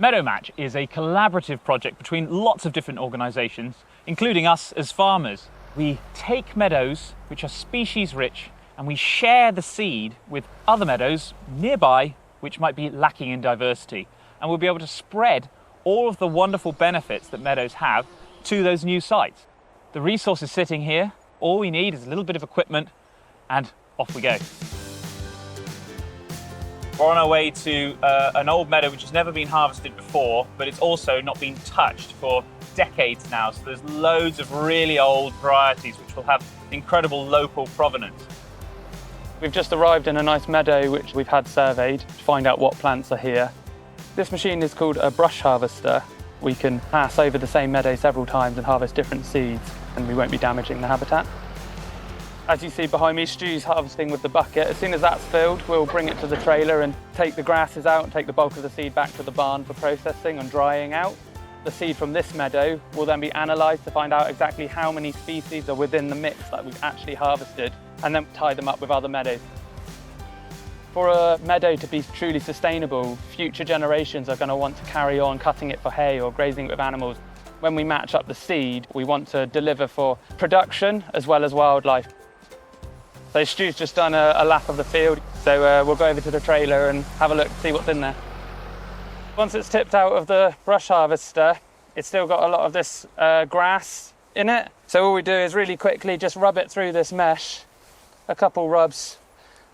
Meadow Match is a collaborative project between lots of different organisations, including us as farmers. We take meadows which are species rich and we share the seed with other meadows nearby which might be lacking in diversity. And we'll be able to spread all of the wonderful benefits that meadows have to those new sites. The resource is sitting here. All we need is a little bit of equipment and off we go. We're on our way to an old meadow which has never been harvested before, but it's also not been touched for decades now. So there's loads of really old varieties which will have incredible local provenance. We've just arrived in a nice meadow which we've had surveyed to find out what plants are here. This machine is called a brush harvester. We can pass over the same meadow several times and harvest different seeds, and we won't be damaging the habitat. As you see behind me, Stu's harvesting with the bucket. As soon as that's filled, we'll bring it to the trailer and take the grasses out and take the bulk of the seed back to the barn for processing and drying out. The seed from this meadow will then be analysed to find out exactly how many species are within the mix that we've actually harvested, and then tie them up with other meadows. For a meadow to be truly sustainable, future generations are going to want to carry on cutting it for hay or grazing it with animals. When we match up the seed, we want to deliver for production as well as wildlife. So Stu's just done a lap of the field, so we'll go over to the trailer and have a look, see what's in there. Once it's tipped out of the brush harvester, it's still got a lot of this grass in it. So all we do is really quickly just rub it through this mesh, a couple rubs,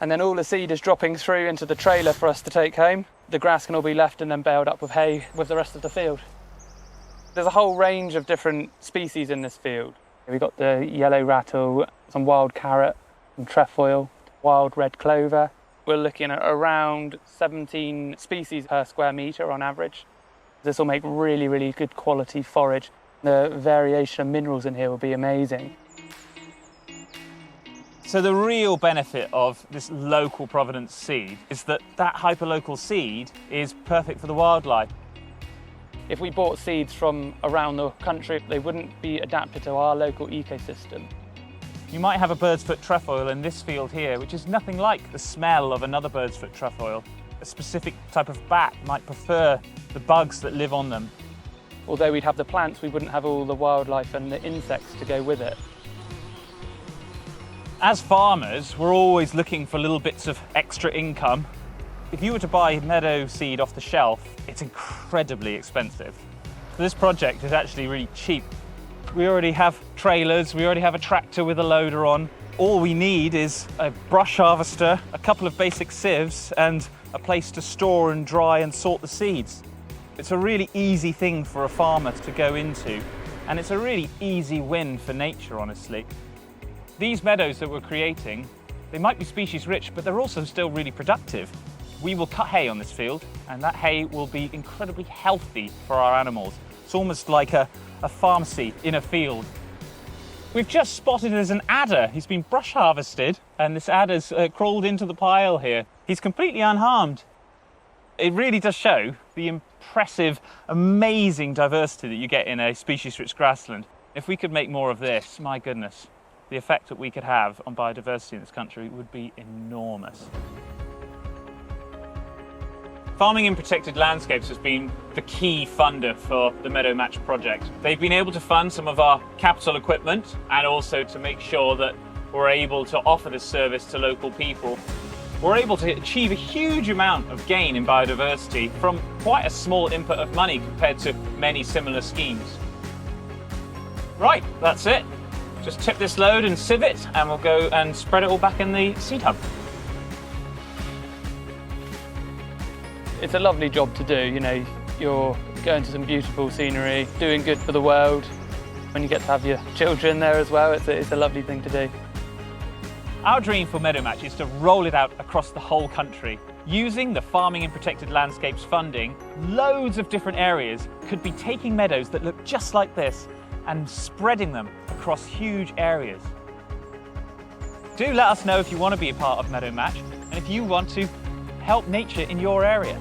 and then all the seed is dropping through into the trailer for us to take home. The grass can all be left and then baled up with hay with the rest of the field. There's a whole range of different species in this field. We've got the yellow rattle, some wild carrot, some trefoil, wild red clover. We're looking at around 17 species per square metre on average. This will make really, really good quality forage. The variation of minerals in here will be amazing. So the real benefit of this local provenance seed is that hyperlocal seed is perfect for the wildlife. If we bought seeds from around the country, they wouldn't be adapted to our local ecosystem. You might have a bird's foot trefoil in this field here, which is nothing like the smell of another bird's foot trefoil. A specific type of bat might prefer the bugs that live on them. Although we'd have the plants, we wouldn't have all the wildlife and the insects to go with it. As farmers, we're always looking for little bits of extra income. If you were to buy meadow seed off the shelf, it's incredibly expensive. So this project is actually really cheap. We already have trailers, we already have a tractor with a loader on. All we need is a brush harvester, a couple of basic sieves, and a place to store and dry and sort the seeds. It's a really easy thing for a farmer to go into, and it's a really easy win for nature, honestly. These meadows that we're creating, they might be species rich, but they're also still really productive. We will cut hay on this field, and that hay will be incredibly healthy for our animals. It's almost like a pharmacy in a field. We've just spotted there's an adder. He's been brush harvested, and this adder's crawled into the pile here. He's completely unharmed. It really does show the impressive, amazing diversity that you get in a species-rich grassland. If we could make more of this, my goodness, the effect that we could have on biodiversity in this country would be enormous. Farming in protected landscapes has been the key funder for the Meadow Match project. They've been able to fund some of our capital equipment and also to make sure that we're able to offer this service to local people. We're able to achieve a huge amount of gain in biodiversity from quite a small input of money compared to many similar schemes. Right, that's it. Just tip this load and sieve it, and we'll go and spread it all back in the seed hub. It's a lovely job to do, you know, you're going to some beautiful scenery, doing good for the world. When you get to have your children there as well, it's a lovely thing to do. Our dream for Meadow Match is to roll it out across the whole country. Using the Farming in Protected Landscapes funding, loads of different areas could be taking meadows that look just like this and spreading them across huge areas. Do let us know if you want to be a part of Meadow Match and if you want to help nature in your area.